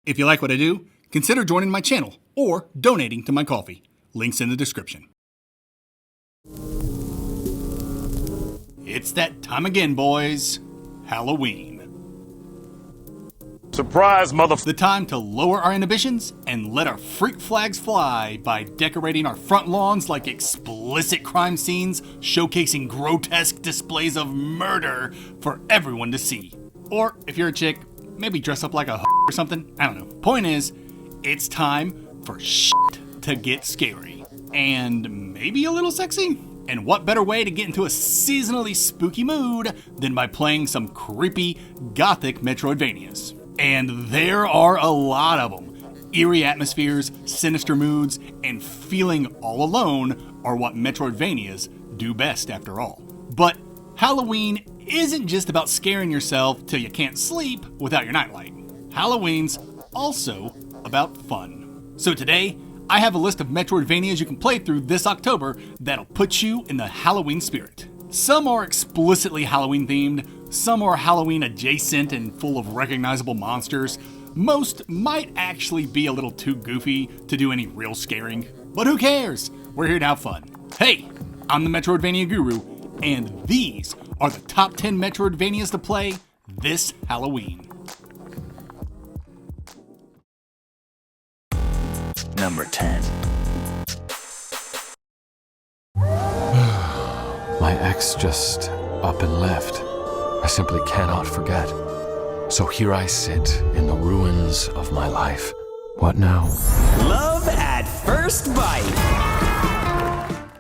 If you like what I do, consider joining my channel or donating to my coffee. Links in the description. It's that time again, boys. Halloween. Surprise, The time to lower our inhibitions and let our freak flags fly by decorating our front lawns like explicit crime scenes showcasing grotesque displays of murder for everyone to see. Or if you're a chick, maybe dress up like a or something. I don't know. Point is, it's time for shit to get scary. And maybe a little sexy? And what better way to get into a seasonally spooky mood than by playing some creepy, gothic Metroidvanias? And there are a lot of them. Eerie atmospheres, sinister moods, and feeling all alone are what Metroidvanias do best after all. But Halloween isn't just about scaring yourself till you can't sleep without your nightlight. Halloween's also about fun. So today, I have a list of Metroidvanias you can play through this October that'll put you in the Halloween spirit. Some are explicitly Halloween themed, some are Halloween adjacent and full of recognizable monsters. Most might actually be a little too goofy to do any real scaring. But who cares? We're here to have fun. Hey, I'm the Metroidvania Guru, and these are the top 10 Metroidvanias to play this Halloween. Number 10. My ex just up and left. I simply cannot forget. So here I sit in the ruins of my life. What now? Love at first bite.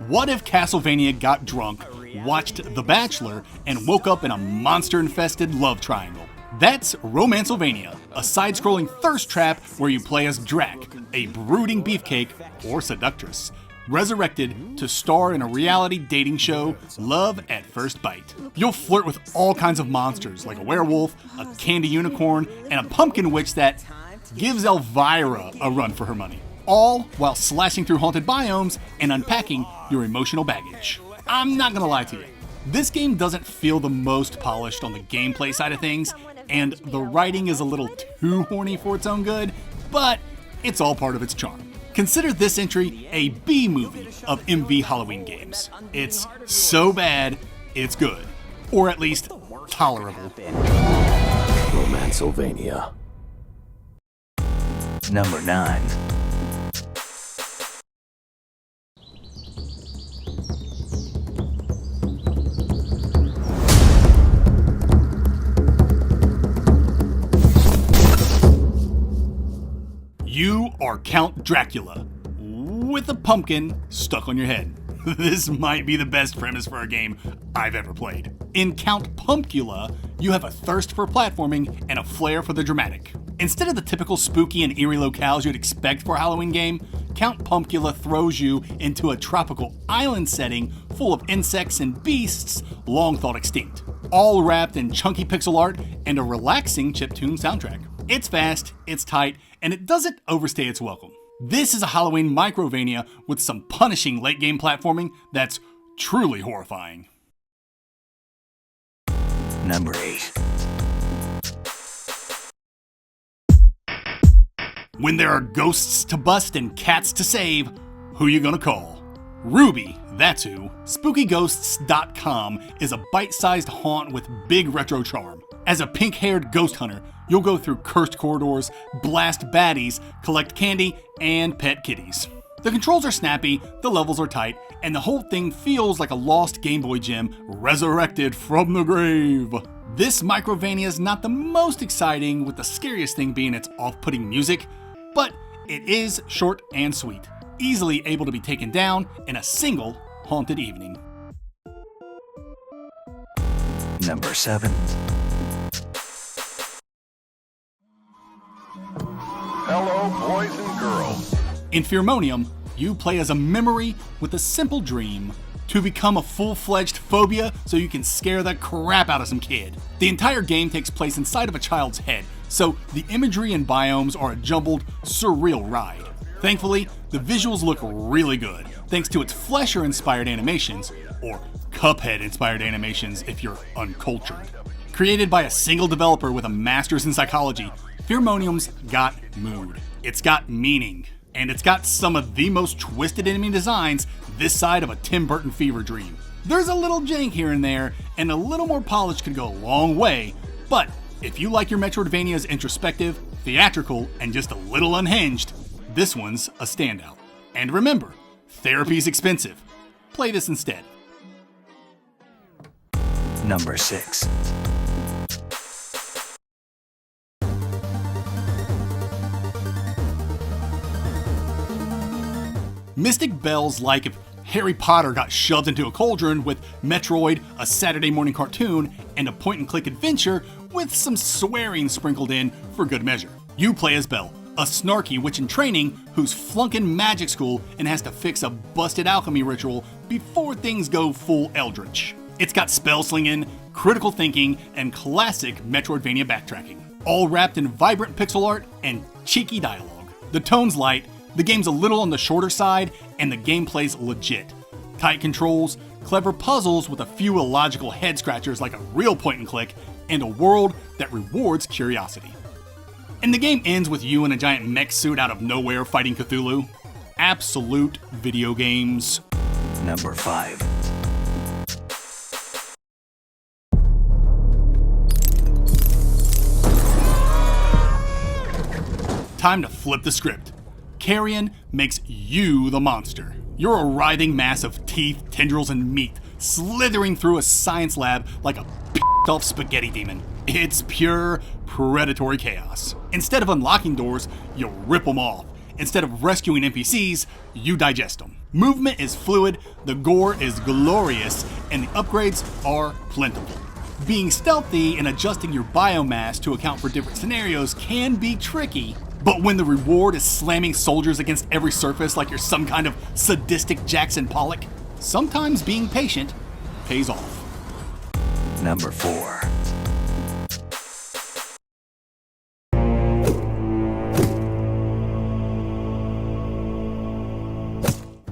What if Castlevania got drunk, watched The Bachelor, and woke up in a monster-infested love triangle? That's Romancevania, a side-scrolling thirst trap where you play as Drac, a brooding beefcake or seductress, resurrected to star in a reality dating show, Love at First Bite. You'll flirt with all kinds of monsters, like a werewolf, a candy unicorn, and a pumpkin witch that gives Elvira a run for her money, all while slashing through haunted biomes and unpacking your emotional baggage. I'm not gonna lie to you, this game doesn't feel the most polished on the gameplay side of things, and the writing is a little too horny for its own good, but it's all part of its charm. Consider this entry a B movie of MV Halloween games. It's so bad, it's good. Or at least, tolerable. Romancevania. Number 9. You are Count Dracula, with a pumpkin stuck on your head. This might be the best premise for a game I've ever played. In Count Pumpkula, you have a thirst for platforming and a flair for the dramatic. Instead of the typical spooky and eerie locales you'd expect for a Halloween game, Count Pumpkula throws you into a tropical island setting full of insects and beasts long thought extinct, all wrapped in chunky pixel art and a relaxing chiptune soundtrack. It's fast, it's tight, and it doesn't overstay its welcome. This is a Halloween microvania with some punishing late game platforming that's truly horrifying. Number 8. When there are ghosts to bust and cats to save, who you gonna call? Ruby, that's who. SpookyGhosts.com is a bite-sized haunt with big retro charm. As a pink-haired ghost hunter, you'll go through cursed corridors, blast baddies, collect candy, and pet kitties. The controls are snappy, the levels are tight, and the whole thing feels like a lost Game Boy gem resurrected from the grave. This microvania is not the most exciting, with the scariest thing being its off-putting music, but it is short and sweet, easily able to be taken down in a single haunted evening. Number 7. Hello, boys and girls. In Pheromonium, you play as a memory with a simple dream to become a full-fledged phobia so you can scare the crap out of some kid. The entire game takes place inside of a child's head, so the imagery and biomes are a jumbled, surreal ride. Thankfully, the visuals look really good, thanks to its Flesher-inspired animations, or Cuphead-inspired animations if you're uncultured. Created by a single developer with a master's in psychology, Pheromonium's got mood, it's got meaning, and it's got some of the most twisted enemy designs this side of a Tim Burton fever dream. There's a little jank here and there, and a little more polish could go a long way, but if you like your Metroidvanias introspective, theatrical, and just a little unhinged, this one's a standout. And remember, therapy's expensive. Play this instead. Number 6. Mystic Bell's like if Harry Potter got shoved into a cauldron with Metroid, a Saturday morning cartoon, and a point-and-click adventure with some swearing sprinkled in for good measure. You play as Belle, a snarky witch in training who's flunking magic school and has to fix a busted alchemy ritual before things go full eldritch. It's got spell slinging, critical thinking, and classic Metroidvania backtracking, all wrapped in vibrant pixel art and cheeky dialogue. The tone's light, the game's a little on the shorter side, and the gameplay's legit. Tight controls, clever puzzles with a few illogical head scratchers like a real point and click, and a world that rewards curiosity. And the game ends with you in a giant mech suit out of nowhere fighting Cthulhu. Absolute video games. Number 5. Time to flip the script. Carrion makes you the monster. You're a writhing mass of teeth, tendrils, and meat, slithering through a science lab like a p***ed-off spaghetti demon. It's pure predatory chaos. Instead of unlocking doors, you rip them off. Instead of rescuing NPCs, you digest them. Movement is fluid, the gore is glorious, and the upgrades are plentiful. Being stealthy and adjusting your biomass to account for different scenarios can be tricky, but when the reward is slamming soldiers against every surface like you're some kind of sadistic Jackson Pollock, sometimes being patient pays off. Number 4.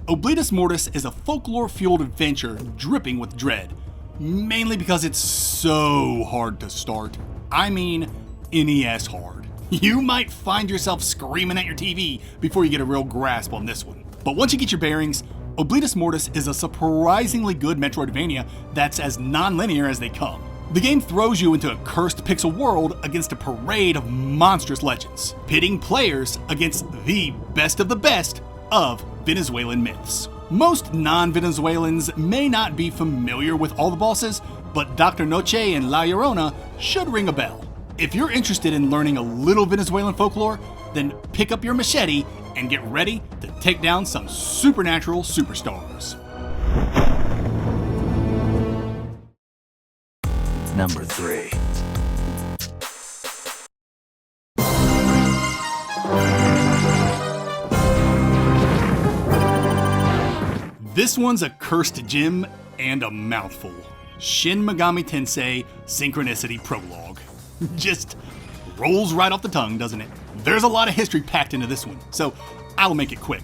Oblitus Mortis is a folklore-fueled adventure dripping with dread, mainly because it's so hard to start. I mean, NES hard. You might find yourself screaming at your TV before you get a real grasp on this one. But once you get your bearings, Oblitus Mortis is a surprisingly good Metroidvania that's as non-linear as they come. The game throws you into a cursed pixel world against a parade of monstrous legends, pitting players against the best of the best of Venezuelan myths. Most non-Venezuelans may not be familiar with all the bosses, but Dr. Noche and La Llorona should ring a bell. If you're interested in learning a little Venezuelan folklore, then pick up your machete and get ready to take down some supernatural superstars. Number 3. This one's a cursed gem and a mouthful. Shin Megami Tensei Synchronicity Prologue. Just rolls right off the tongue, doesn't it? There's a lot of history packed into this one, so I'll make it quick.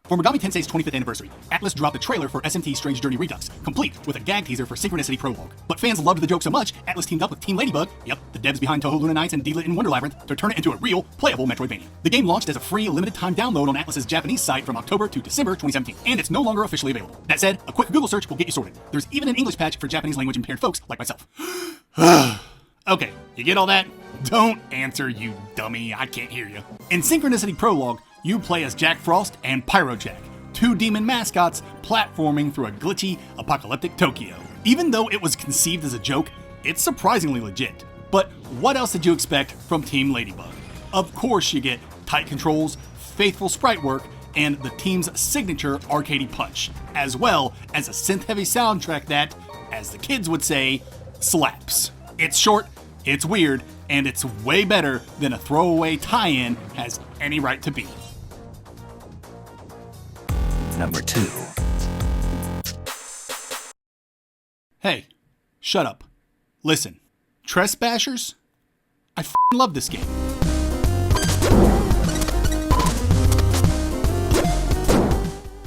For Megami Tensei's 25th anniversary, Atlus dropped a trailer for SMT Strange Journey Redux, complete with a gag teaser for Synchronicity Prologue. But fans loved the joke so much, Atlus teamed up with Team Ladybug, yep, the devs behind Touhou Luna Nights and D-Lit in Wonder Labyrinth, to turn it into a real, playable Metroidvania. The game launched as a free, limited-time download on Atlus's Japanese site from October to December 2017, and it's no longer officially available. That said, a quick Google search will get you sorted. There's even an English patch for Japanese language impaired folks like myself. Okay, you get all that? Don't answer, you dummy, I can't hear you. In Synchronicity Prologue, you play as Jack Frost and Pyrojack, two demon mascots platforming through a glitchy, apocalyptic Tokyo. Even though it was conceived as a joke, it's surprisingly legit. But what else did you expect from Team Ladybug? Of course you get tight controls, faithful sprite work, and the team's signature arcadey punch, as well as a synth-heavy soundtrack that, as the kids would say, slaps. It's short, it's weird, and it's way better than a throwaway tie-in has any right to be. Number 2. Hey, shut up. Listen, Trespassers? I f***ing love this game.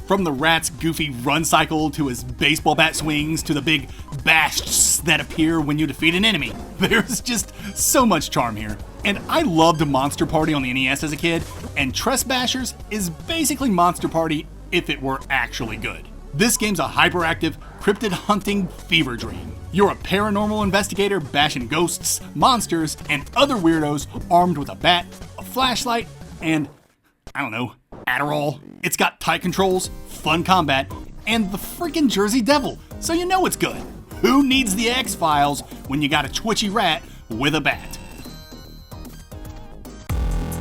From the rat's goofy run cycle to his baseball bat swings to the big bashes that appear when you defeat an enemy, there's just so much charm here. And I loved Monster Party on the NES as a kid, and Trespassers is basically Monster Party if it were actually good. This game's a hyperactive, cryptid hunting fever dream. You're a paranormal investigator bashing ghosts, monsters, and other weirdos armed with a bat, a flashlight, and, I don't know, Adderall. It's got tight controls, fun combat, and the freaking Jersey Devil, so you know it's good. Who needs the X-Files when you got a twitchy rat with a bat?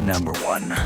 Number 1.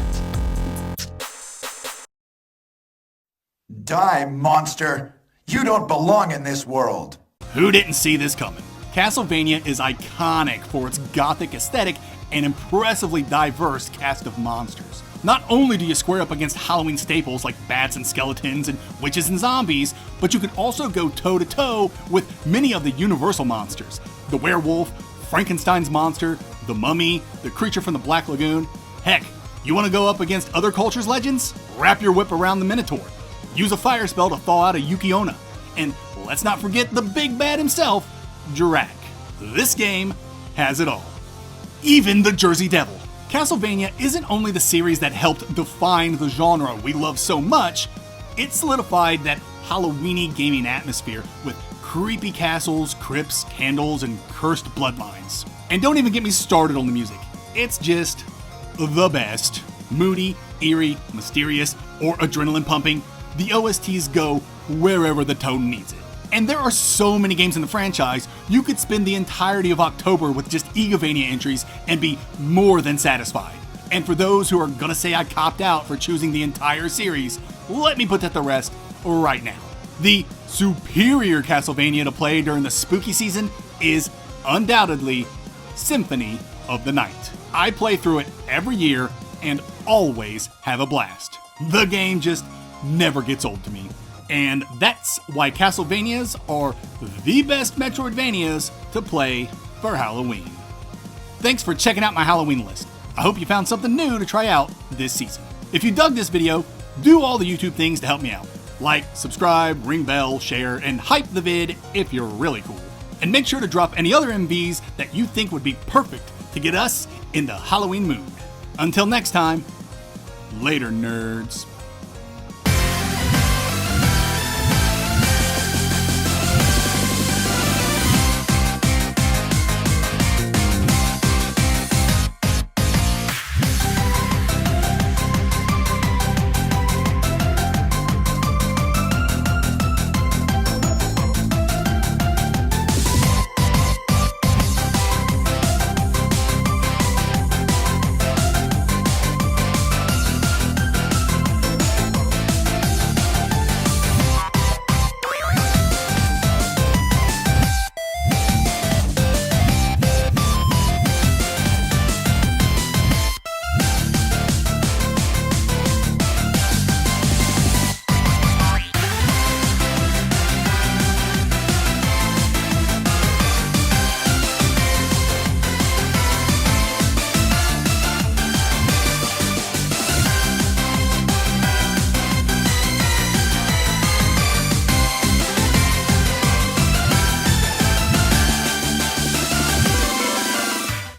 Die, monster! You don't belong in this world! Who didn't see this coming? Castlevania is iconic for its gothic aesthetic and impressively diverse cast of monsters. Not only do you square up against Halloween staples like bats and skeletons and witches and zombies, but you can also go toe-to-toe with many of the Universal monsters. The werewolf, Frankenstein's monster, the mummy, the creature from the Black Lagoon. Heck, you want to go up against other cultures' legends? Wrap your whip around the Minotaur. Use a fire spell to thaw out a Yuki-Onna. And let's not forget the big bad himself, Jirak. This game has it all. Even the Jersey Devil. Castlevania isn't only the series that helped define the genre we love so much, it solidified that Halloweeny gaming atmosphere with creepy castles, crypts, candles, and cursed bloodlines. And don't even get me started on the music. It's just the best. Moody, eerie, mysterious, or adrenaline pumping, the OSTs go wherever the tone needs it. And there are so many games in the franchise, you could spend the entirety of October with just Egomania entries and be more than satisfied. And for those who are gonna say I copped out for choosing the entire series, let me put that to rest right now. The superior Castlevania to play during the spooky season is undoubtedly Symphony of the Night. I play through it every year and always have a blast. The game just never gets old to me. And that's why Castlevanias are the best Metroidvanias to play for Halloween. Thanks for checking out my Halloween list. I hope you found something new to try out this season. If you dug this video, do all the YouTube things to help me out. Like, subscribe, ring bell, share, and hype the vid if you're really cool. And make sure to drop any other MVs that you think would be perfect to get us in the Halloween mood. Until next time, later nerds.